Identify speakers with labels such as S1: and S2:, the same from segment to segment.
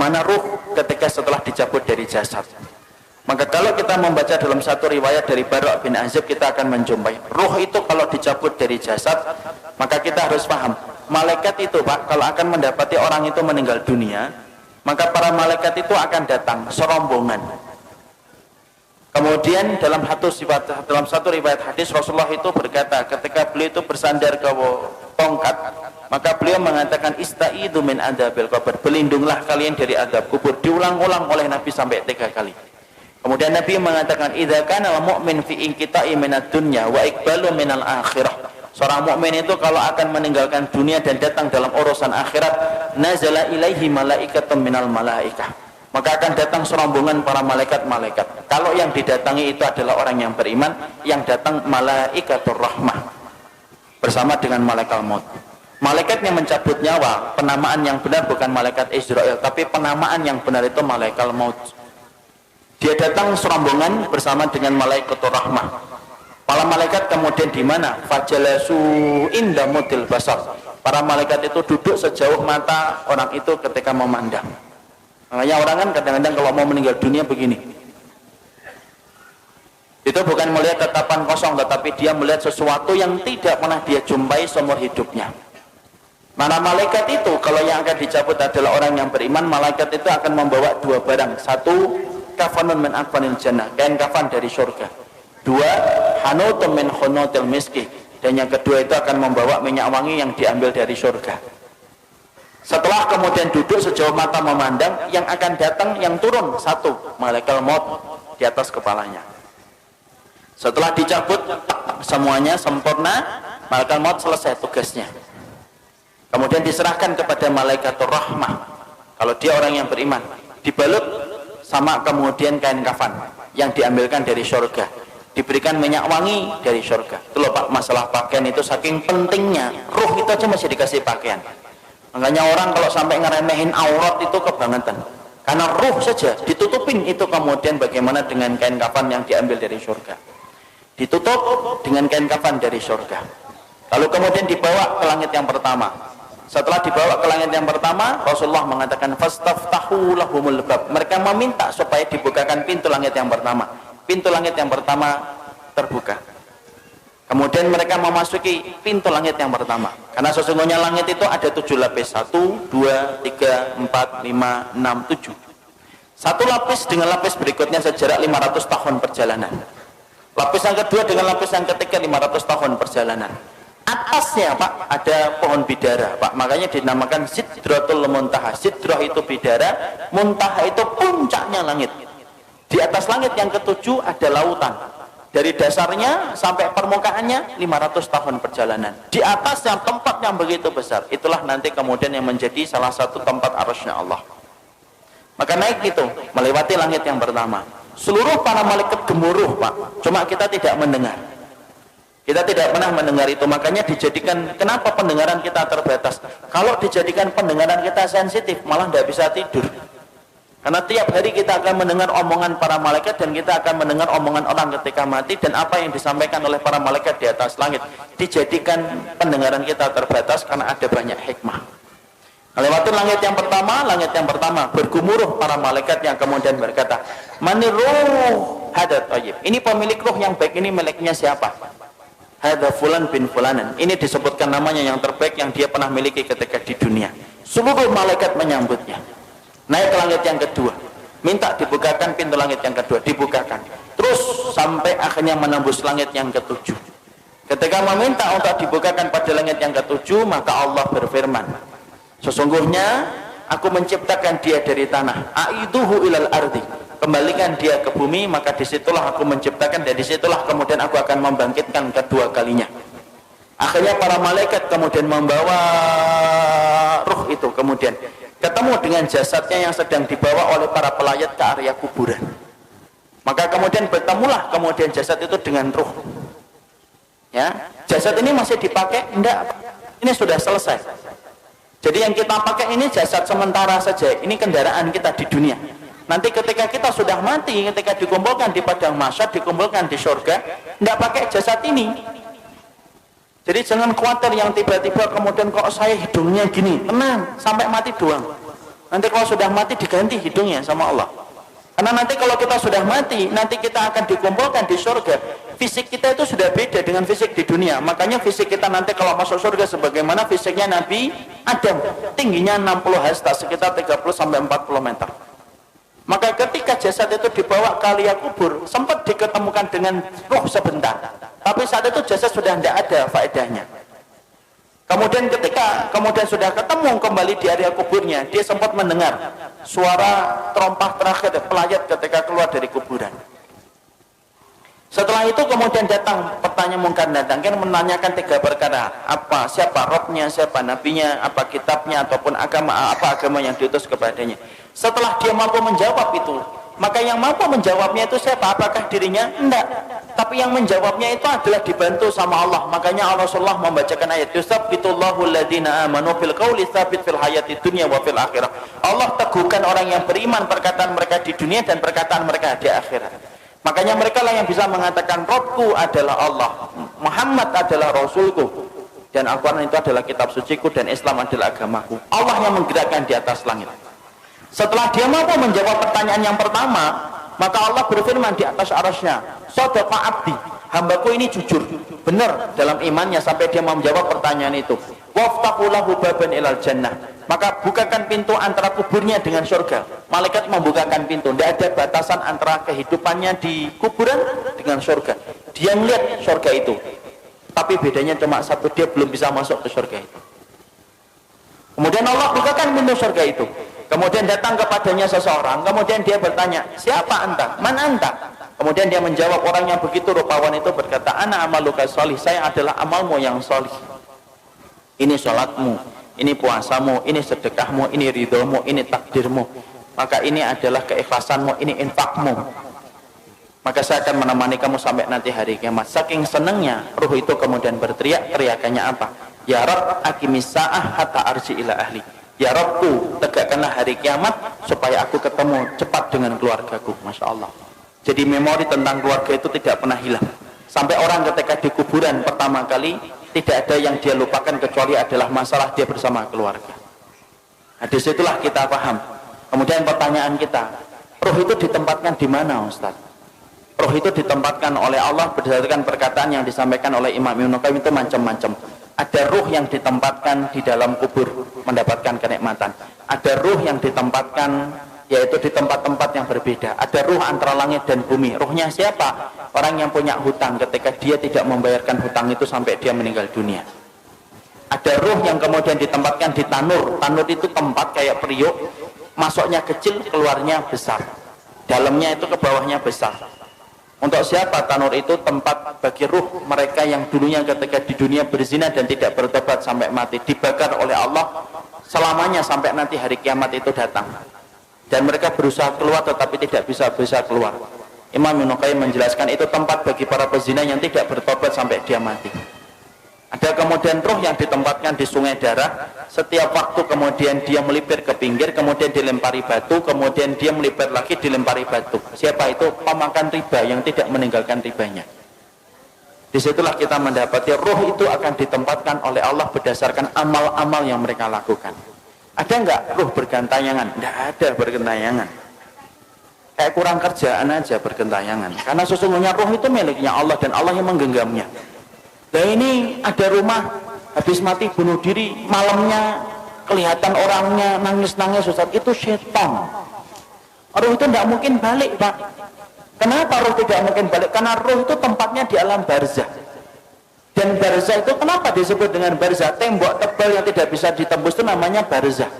S1: bagaimana ruh ketika setelah dicabut dari jasad. Maka kalau kita membaca dalam satu riwayat dari Bara' bin Azib, kita akan menjumpai ruh itu kalau dicabut dari jasad, maka kita harus paham, malaikat itu Pak, kalau akan mendapati orang itu meninggal dunia, maka para malaikat itu akan datang serombongan. Kemudian dalam satu riwayat hadis, Rasulullah itu berkata ketika beliau itu bersandar ke tongkat, maka beliau mengatakan istaidu min adzabil qabr, berlindunglah kalian dari azab kubur. Diulang-ulang oleh Nabi sampai 3 kali. Kemudian Nabi mengatakan idza kana al-mu'min fi inqita'i minad dunya wa iqbalu minal akhirah. Seorang mukmin itu kalau akan meninggalkan dunia dan datang dalam urusan akhirat, nazala ilaihi malaikatun minal malaikah, maka akan datang serombongan para malaikat-malaikat. Kalau yang didatangi itu adalah orang yang beriman, yang datang malaikatur rahmah bersama dengan malaikat maut. Malaikat yang mencabut nyawa, penamaan yang benar bukan malaikat Israel, tapi penamaan yang benar itu malaikat maut. Dia datang serombongan bersama dengan malaikatur rahmah. Para malaikat kemudian di mana? Fajalasu inda mudil basar. Para malaikat itu duduk sejauh mata orang itu ketika memandang. Makanya orang kan kadang-kadang kalau mau meninggal dunia begini. Itu bukan melihat tatapan kosong, tetapi dia melihat sesuatu yang tidak pernah dia jumpai seumur hidupnya. Mana malaikat itu kalau yang akan dicabut adalah orang yang beriman, malaikat itu akan membawa 2 barang. 1, kafanun min akfanil jannah, kain kafan dari surga. 2, hanutun min khunutil miski, dan yang kedua itu akan membawa minyak wangi yang diambil dari surga. Setelah kemudian duduk sejauh mata memandang, yang akan datang, yang turun 1, malaikat maut di atas kepalanya. Setelah dicabut semuanya sempurna, malaikat maut selesai tugasnya. Kemudian diserahkan kepada malaikatur rahmah. Kalau dia orang yang beriman, dibalut sama kemudian kain kafan yang diambilkan dari surga, diberikan minyak wangi dari surga. Itu loh Pak, masalah pakaian itu saking pentingnya. Ruh itu aja masih dikasih pakaian. Makanya orang kalau sampai ngeremehin aurat itu kebangetan. Karena ruh saja ditutupin itu, kemudian bagaimana dengan kain kafan yang diambil dari surga. Ditutup dengan kain kafan dari surga. Lalu kemudian dibawa ke langit yang pertama. Setelah dibawa ke langit yang pertama, Rasulullah mengatakan fastaftahu lahumul bab. Mereka meminta supaya dibukakan pintu langit yang pertama. Pintu langit yang pertama terbuka. Kemudian mereka memasuki pintu langit yang pertama. Karena sesungguhnya langit itu ada 7 lapis. 1, 2, 3, 4, 5, 6, 7. Satu lapis dengan lapis berikutnya sejarak 500 tahun perjalanan. Lapis yang kedua dengan lapis yang ketiga 500 tahun perjalanan. Atasnya Pak ada pohon bidara Pak, makanya dinamakan Sidratul Muntaha. Sidrah itu bidara, Muntaha itu puncaknya langit. Di atas langit yang ketujuh ada lautan. Dari dasarnya sampai permukaannya 500 tahun perjalanan. Di atas yang tempat yang begitu besar, itulah nanti kemudian yang menjadi salah satu tempat arasy-Nya Allah. Maka naik itu melewati langit yang pertama. Seluruh para malaikat gemuruh Pak, cuma kita tidak mendengar. Kita tidak pernah mendengar itu, makanya dijadikan, kenapa pendengaran kita terbatas? Kalau dijadikan pendengaran kita sensitif, malah tidak bisa tidur. Karena tiap hari kita akan mendengar omongan para malaikat, dan kita akan mendengar omongan orang ketika mati, dan apa yang disampaikan oleh para malaikat di atas langit. Dijadikan pendengaran kita terbatas karena ada banyak hikmah. Lewati langit yang pertama bergumuruh para malaikat yang kemudian berkata, Maniruh hadat tayyib. Ini pemilik ruh yang baik, ini miliknya siapa? Hadza fulan bin fulanan. Ini disebutkan namanya yang terbaik yang dia pernah miliki ketika di dunia. Seluruh malaikat menyambutnya. Naik ke langit yang kedua, minta dibukakan pintu langit yang kedua, dibukakan. Terus sampai akhirnya menembus langit yang ketujuh. Ketika meminta untuk dibukakan pada langit yang ketujuh, maka Allah berfirman, sesungguhnya aku menciptakan dia dari tanah. Aiduhu ilal ardi. Kembalikan dia ke bumi, maka disitulah aku menciptakan, dan disitulah kemudian aku akan membangkitkan kedua kalinya. Akhirnya para malaikat kemudian membawa ruh itu, kemudian ketemu dengan jasadnya yang sedang dibawa oleh para pelayat ke area kuburan. Maka kemudian bertemulah kemudian jasad itu dengan ruh. Ya, jasad ini masih dipakai? Enggak, ini sudah selesai. Jadi yang kita pakai ini jasad sementara saja, ini kendaraan kita di dunia. Nanti ketika kita sudah mati, ketika dikumpulkan di padang mahsyar, dikumpulkan di surga, tidak pakai jasad ini. Jadi jangan khawatir yang tiba-tiba kemudian kok saya hidungnya gini, tenang, sampai mati doang. Nanti kalau sudah mati diganti hidungnya sama Allah. Karena nanti kalau kita sudah mati, nanti kita akan dikumpulkan di surga. Fisik kita itu sudah beda dengan fisik di dunia. Makanya fisik kita nanti kalau masuk surga sebagaimana fisiknya Nabi Adam. Tingginya 60 hasta, sekitar 30-40 meter. Maka ketika jasad itu dibawa ke liang kubur, sempat diketemukan dengan roh sebentar. Tapi saat itu jasad sudah tidak ada faedahnya. Kemudian ketika sudah ketemu kembali di area kuburnya, dia sempat mendengar suara terompah terakhir pelayat ketika keluar dari kuburan. Setelah itu kemudian datang pertanyaan mungkar datang, kan menanyakan 3 perkara. Apa, siapa Robnya, siapa nabinya, apa kitabnya, ataupun apa agama yang diutus kepadanya. Setelah dia mampu menjawab itu, maka yang mampu menjawabnya itu siapa? Apakah dirinya? Enggak. Tapi yang menjawabnya itu adalah dibantu sama Allah. Makanya Rasulullah membacakan ayat yusabbitullahu alladhina amanu fil qawli tsabit fil hayati dunya wa fil akhirah. Allah teguhkan orang yang beriman perkataan mereka di dunia dan perkataan mereka di akhirat. Makanya mereka lah yang bisa mengatakan Rabbku adalah Allah, Muhammad adalah Rasulku, dan Al-Quran itu adalah kitab suciku, dan Islam adalah agamaku. Allah yang menggerakkan di atas langit. Setelah dia mampu menjawab pertanyaan yang pertama, maka Allah berfirman di atas arasnya, Shadaqa abdi, hambaku ini jujur, benar dalam imannya sampai dia mau menjawab pertanyaan itu. Waftahu lahu baban ilal jannah, maka bukakan pintu antara kuburnya dengan surga. Malaikat membukakan pintu, tidak ada batasan antara kehidupannya di kuburan dengan surga. Dia melihat surga itu, tapi bedanya cuma satu, dia belum bisa masuk ke surga itu. Kemudian Allah bukakan pintu surga itu. Kemudian datang kepadanya seseorang, kemudian dia bertanya, siapa anta? Man anta? Kemudian dia menjawab, orang yang begitu rupawan itu berkata, ana amaluka sholih, saya adalah amalmu yang sholih. Ini sholatmu, ini puasamu, ini sedekahmu, ini ridhomu, ini takdirmu. Maka ini adalah keikhlasanmu, ini infakmu. Maka saya akan menemani kamu sampai nanti hari kiamat. Saking senangnya, ruh itu kemudian berteriak, teriakannya apa? Ya Rabb, aqimis sa'ah hatta arji ila ahli. Ya Rabbku, tegakkanlah hari kiamat supaya aku ketemu cepat dengan keluargaku. Masya Allah. Jadi memori tentang keluarga itu tidak pernah hilang. Sampai orang ketika di kuburan pertama kali, tidak ada yang dia lupakan kecuali adalah masalah dia bersama keluarga. Nah, disitulah kita paham. Kemudian pertanyaan kita, ruh itu ditempatkan di mana, Ustaz? Ruh itu ditempatkan oleh Allah berdasarkan perkataan yang disampaikan oleh Imam Ibnu Qayyim itu macam-macam. Ada ruh yang ditempatkan di dalam kubur mendapatkan kenikmatan. Ada ruh yang ditempatkan yaitu di tempat-tempat yang berbeda. Ada ruh antara langit dan bumi. Ruhnya siapa? Orang yang punya hutang ketika dia tidak membayarkan hutang itu sampai dia meninggal dunia. Ada ruh yang kemudian ditempatkan di tanur. Tanur itu tempat kayak periuk, masuknya kecil, keluarnya besar. Dalamnya itu ke bawahnya besar. Untuk siapa tanur itu? Tempat bagi ruh mereka yang dulunya ketika di dunia berzina dan tidak bertobat sampai mati, dibakar oleh Allah selamanya sampai nanti hari kiamat itu datang. Dan mereka berusaha keluar tetapi tidak bisa keluar. Imam Ibnu Qayyim menjelaskan itu tempat bagi para pezina yang tidak bertobat sampai dia mati. Ada kemudian ruh yang ditempatkan di sungai darah. Setiap waktu kemudian dia melipir ke pinggir, kemudian dilempari batu, kemudian dia melipir lagi, dilempari batu. Siapa itu? Pemakan riba yang tidak meninggalkan ribanya. Disitulah kita mendapati ruh itu akan ditempatkan oleh Allah berdasarkan amal-amal yang mereka lakukan. Ada enggak ruh bergentayangan? Tidak ada bergentayangan. Kayak kurang kerjaan aja bergentayangan. Karena sesungguhnya ruh itu miliknya Allah dan Allah yang menggenggamnya. Nah ini ada rumah habis mati bunuh diri, malamnya kelihatan orangnya nangis-nangis, Ustaz, itu setan. Ruh itu tidak mungkin balik, Pak. Kenapa ruh tidak mungkin balik? Karena ruh itu tempatnya di alam barzah. Dan barzah itu kenapa disebut dengan barzah? Tembok tebal yang tidak bisa ditembus itu namanya barzah.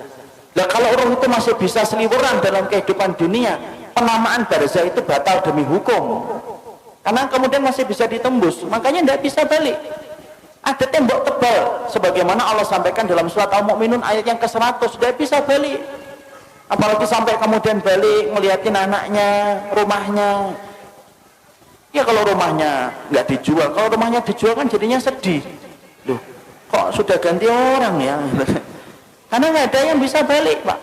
S1: Nah kalau ruh itu masih bisa seliweran dalam kehidupan dunia, penamaan barzah itu batal demi hukum. Karena kemudian masih bisa ditembus, makanya tidak bisa balik. Ada tembok tebal, sebagaimana Allah sampaikan dalam surat Al-Mu'minun ayat yang ke-100, tidak bisa balik. Apalagi sampai kemudian balik, ngeliatin anaknya, rumahnya. Ya kalau rumahnya nggak dijual, kalau rumahnya dijual kan jadinya sedih. Loh, kok sudah ganti orang ya? Karena nggak ada yang bisa balik, Pak.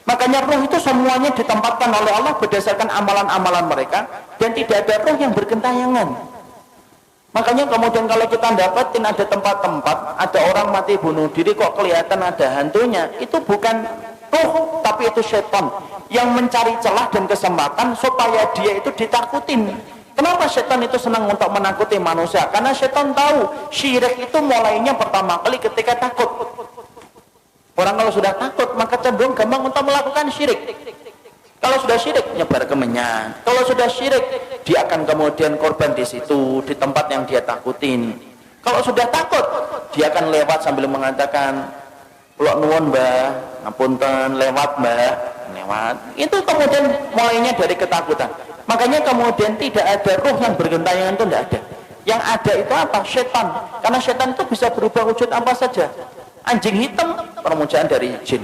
S1: Makanya ruh itu semuanya ditempatkan oleh Allah berdasarkan amalan-amalan mereka, dan tidak ada ruh yang bergentayangan. Makanya kemudian kalau kita dapatin ada tempat-tempat, ada orang mati bunuh diri kok kelihatan ada hantunya, itu bukan ruh, tapi itu setan yang mencari celah dan kesempatan supaya dia itu ditakutin. Kenapa setan itu senang untuk menakuti manusia? Karena setan tahu syirik itu mulainya pertama kali ketika takut. Orang kalau sudah takut maka cenderung gampang untuk melakukan syirik. Kalau sudah syirik nyebar kemenyan. Kalau sudah syirik dia akan kemudian korban di situ, di tempat yang dia takutin. Kalau sudah takut dia akan lewat sambil mengatakan, "Kula nuwun Mbah, ngapunten lewat Mbah." Lewat. Itu kemudian mulainya dari ketakutan. Makanya kemudian tidak ada ruh yang bergentayangan, itu tidak ada. Yang ada itu apa? Setan. Karena setan itu bisa berubah wujud apa saja. Anjing hitam perwujudan dari jin.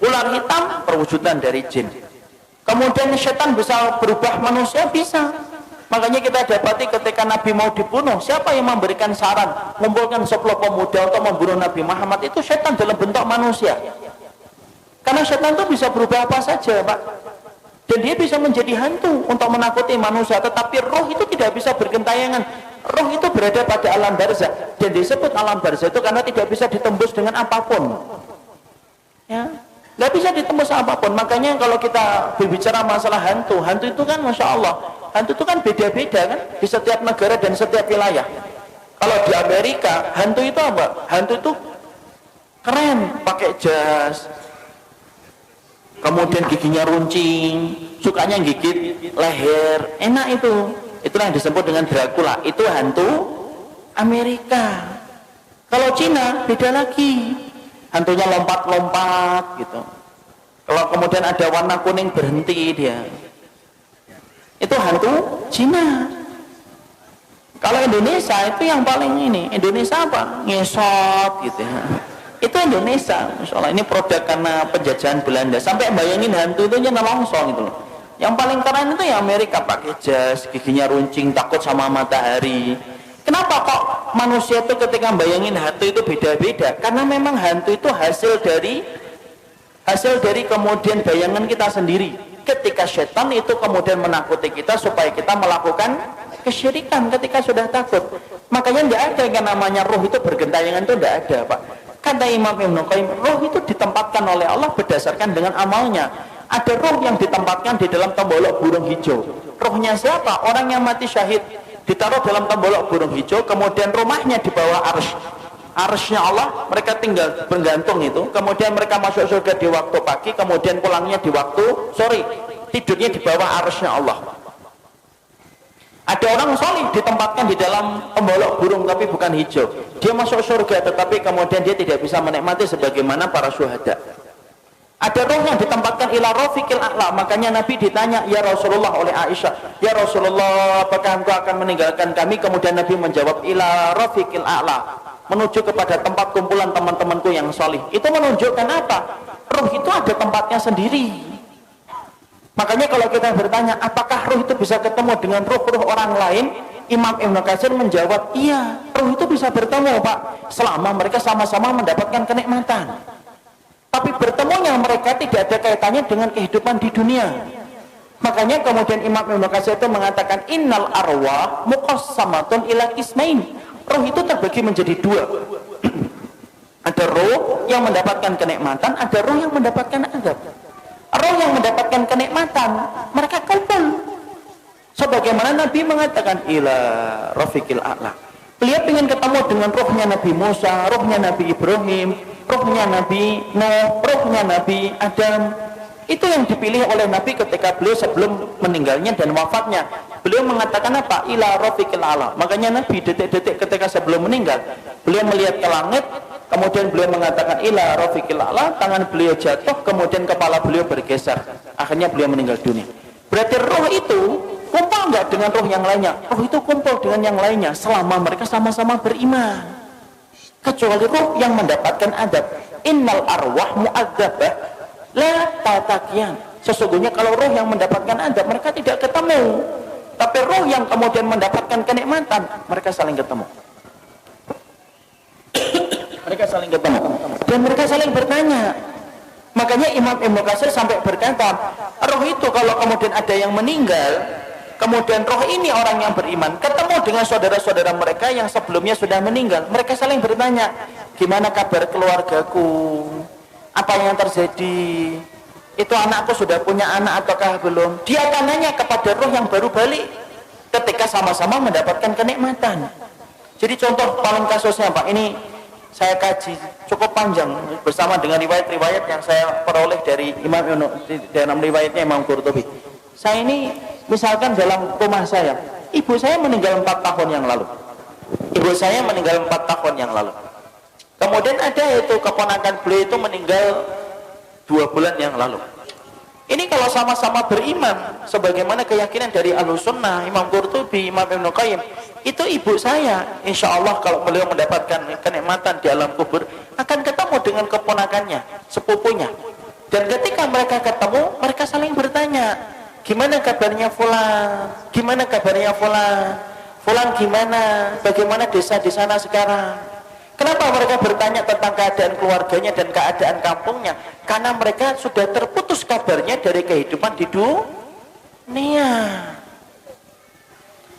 S1: Ular hitam perwujudan dari jin. Kemudian setan bisa berubah manusia, bisa. Makanya kita dapati ketika Nabi mau dibunuh, siapa yang memberikan saran mengumpulkan 10 pemuda untuk membunuh Nabi Muhammad? Itu setan dalam bentuk manusia. Karena setan itu bisa berubah apa saja, Pak. Dan dia bisa menjadi hantu untuk menakuti manusia. Tetapi roh itu tidak bisa bergentayangan. Roh itu berada pada alam barzah. Dan disebut alam barzah itu karena tidak bisa ditembus dengan apapun. Ya, nggak bisa ditembus apapun. Makanya kalau kita berbicara masalah hantu, hantu itu kan Masya Allah, hantu itu kan beda-beda kan di setiap negara dan setiap wilayah. Kalau di Amerika, hantu itu apa? Hantu itu keren, pakai jas, kemudian giginya runcing, sukanya gigit leher, enak itu. Itulah yang disebut dengan Dracula. Itu hantu Amerika. Kalau Cina beda lagi, hantunya lompat-lompat gitu. Kalau kemudian ada warna kuning berhenti dia, itu hantu Cina. Kalau Indonesia itu yang paling ini, Indonesia apa? Ngesot gitu ya. Itu Indonesia, Masya Allah. Ini produk karena penjajahan Belanda. Sampai bayangin hantu itu nyana longsong gitu loh. Yang paling keren itu ya Amerika, pakai jas, giginya runcing, takut sama matahari. Kenapa kok manusia itu ketika bayangin hantu itu beda-beda? Karena memang hantu itu hasil dari kemudian bayangan kita sendiri. Ketika setan itu kemudian menakuti kita supaya kita melakukan kesyirikan ketika sudah takut. Makanya tidak ada yang namanya roh itu bergentayangan, itu tidak ada, Pak. Kata Imam Ibnu Qayyim, roh itu ditempatkan oleh Allah berdasarkan dengan amalnya. Ada roh yang ditempatkan di dalam tembolok burung hijau. Rohnya siapa? Orang yang mati syahid ditaruh dalam tembolok burung hijau, kemudian rumahnya di bawah arsy. Arsy-nya Allah, mereka tinggal bergantung itu. Kemudian mereka masuk surga di waktu pagi, kemudian pulangnya di waktu sore. Tidurnya di bawah arsy-nya Allah. Ada orang solih ditempatkan di dalam tembolok burung tapi bukan hijau. Dia masuk surga tetapi kemudian dia tidak bisa menikmati sebagaimana para syuhada. Ada roh yang ditempatkan ila rafiqil a'la. Makanya Nabi ditanya, ya Rasulullah, oleh Aisyah, ya Rasulullah, apakah engkau akan meninggalkan kami? Kemudian Nabi menjawab, ila rafiqil a'la, menuju kepada tempat kumpulan teman-temanku yang solih. Itu menunjukkan apa? Roh itu ada tempatnya sendiri. Makanya kalau kita bertanya, apakah roh itu bisa ketemu dengan roh-roh orang lain? Imam Ibnu Katsir menjawab, iya, roh itu bisa bertemu, Pak, selama mereka sama-sama mendapatkan kenikmatan. Tapi bertemunya mereka tidak ada kaitannya dengan kehidupan di dunia. Makanya kemudian Imam Ibnu Katsir itu mengatakan, innal arwah muqassamatun ila qismain. Roh itu terbagi menjadi dua. Ada roh yang mendapatkan kenikmatan, ada roh yang mendapatkan azab. Roh yang mendapatkan kenikmatan, mereka kumpul. Sebagaimana Nabi mengatakan, ila rafiqil a'la. Beliau ingin ketemu dengan rohnya Nabi Musa, rohnya Nabi Ibrahim, rohnya Nabi Nuh, rohnya Nabi Adam. Itu yang dipilih oleh Nabi ketika beliau sebelum meninggalnya dan wafatnya. Beliau mengatakan apa? Ila rafiqil a'la. Makanya Nabi detik-detik ketika sebelum meninggal, beliau melihat ke langit, kemudian beliau mengatakan ila rafiqil a'la, tangan beliau jatuh, kemudian kepala beliau bergeser. Akhirnya beliau meninggal dunia. Berarti roh itu kumpul enggak dengan roh yang lainnya? Roh itu kumpul dengan yang lainnya selama mereka sama-sama beriman. Kecuali roh yang mendapatkan adab. Innal arwah mu'adzabah la tatakian. Sesungguhnya kalau roh yang mendapatkan adab, mereka tidak ketemu. Tapi roh yang kemudian mendapatkan kenikmatan, mereka saling ketemu. Mereka saling ketemu dan mereka saling bertanya. Makanya Imam Ibnu Katsir sampai berkata, roh itu kalau kemudian ada yang meninggal, kemudian roh ini orang yang beriman ketemu dengan saudara-saudara mereka yang sebelumnya sudah meninggal, mereka saling bertanya, gimana kabar keluargaku, Apa yang terjadi? Itu anakku sudah punya anak ataukah belum? Dia akan nanya kepada roh yang baru balik ketika sama-sama mendapatkan kenikmatan. Jadi contoh paling kasusnya Pak, ini saya kaji cukup panjang bersama dengan riwayat-riwayat yang saya peroleh dari Imam dalam riwayatnya Imam Qurtubi. Saya ini misalkan dalam rumah saya, ibu saya meninggal 4 tahun yang lalu. Ibu saya meninggal 4 tahun yang lalu. Kemudian ada itu keponakan beliau itu meninggal 2 bulan yang lalu. Ini kalau sama-sama beriman sebagaimana keyakinan dari Ahlussunnah, Imam Qurtubi, Imam Ibnu Qayyim, itu ibu saya insya Allah kalau beliau mendapatkan kenikmatan di alam kubur akan ketemu dengan keponakannya, sepupunya. Dan ketika mereka ketemu, mereka saling bertanya, gimana kabarnya Fulan? Gimana kabarnya Fulan? Fulan gimana? Bagaimana desa di sana sekarang? Kenapa mereka bertanya tentang keadaan keluarganya dan keadaan kampungnya? Karena mereka sudah terputus kabarnya dari kehidupan di dunia.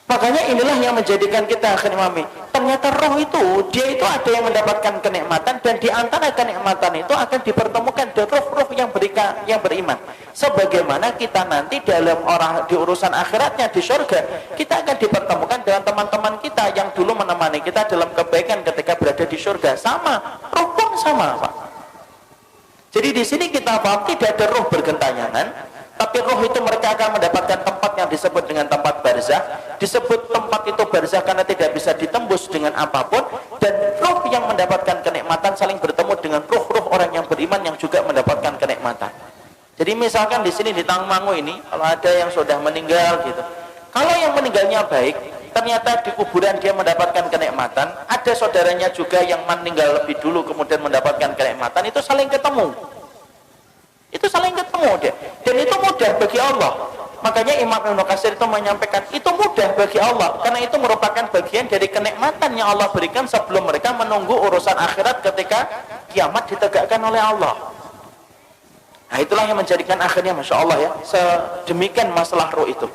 S1: Makanya inilah yang menjadikan kita akhirnya ternyata roh itu, dia itu ada yang mendapatkan kenikmatan, dan di antara kenikmatan itu akan dipertemukan dengan roh-roh yang beriman. Sebagaimana kita nanti dalam di urusan akhiratnya di surga, kita akan dipertemukan dengan teman-teman kita yang dulu menemani kita dalam kebaikan ketika berada di surga. Sama, roh pun sama, Pak. Jadi di sini kita paham tidak ada roh bergentayangan, tapi roh itu mereka akan mendapatkan tempat yang disebut dengan tempat barzah. Disebut tempat itu barzah karena tidak bisa ditembus dengan apapun, dan roh yang mendapatkan kenikmatan saling bertemu dengan roh-roh orang yang beriman yang juga mendapatkan kenikmatan. Jadi misalkan di sini di Tangmangu ini, kalau ada yang sudah meninggal gitu, kalau yang meninggalnya baik, ternyata di kuburan dia mendapatkan kenikmatan, ada saudaranya juga yang meninggal lebih dulu kemudian mendapatkan kenikmatan, itu saling ketemu. Itu saling ketemu deh. Dan itu mudah bagi Allah. Makanya Imam Ibnu Katsir itu menyampaikan itu mudah bagi Allah, karena itu merupakan bagian dari kenikmatan yang Allah berikan sebelum mereka menunggu urusan akhirat ketika kiamat ditegakkan oleh Allah. Nah itulah yang menjadikan akhirnya Masya Allah ya, sedemikian masalah roh itu.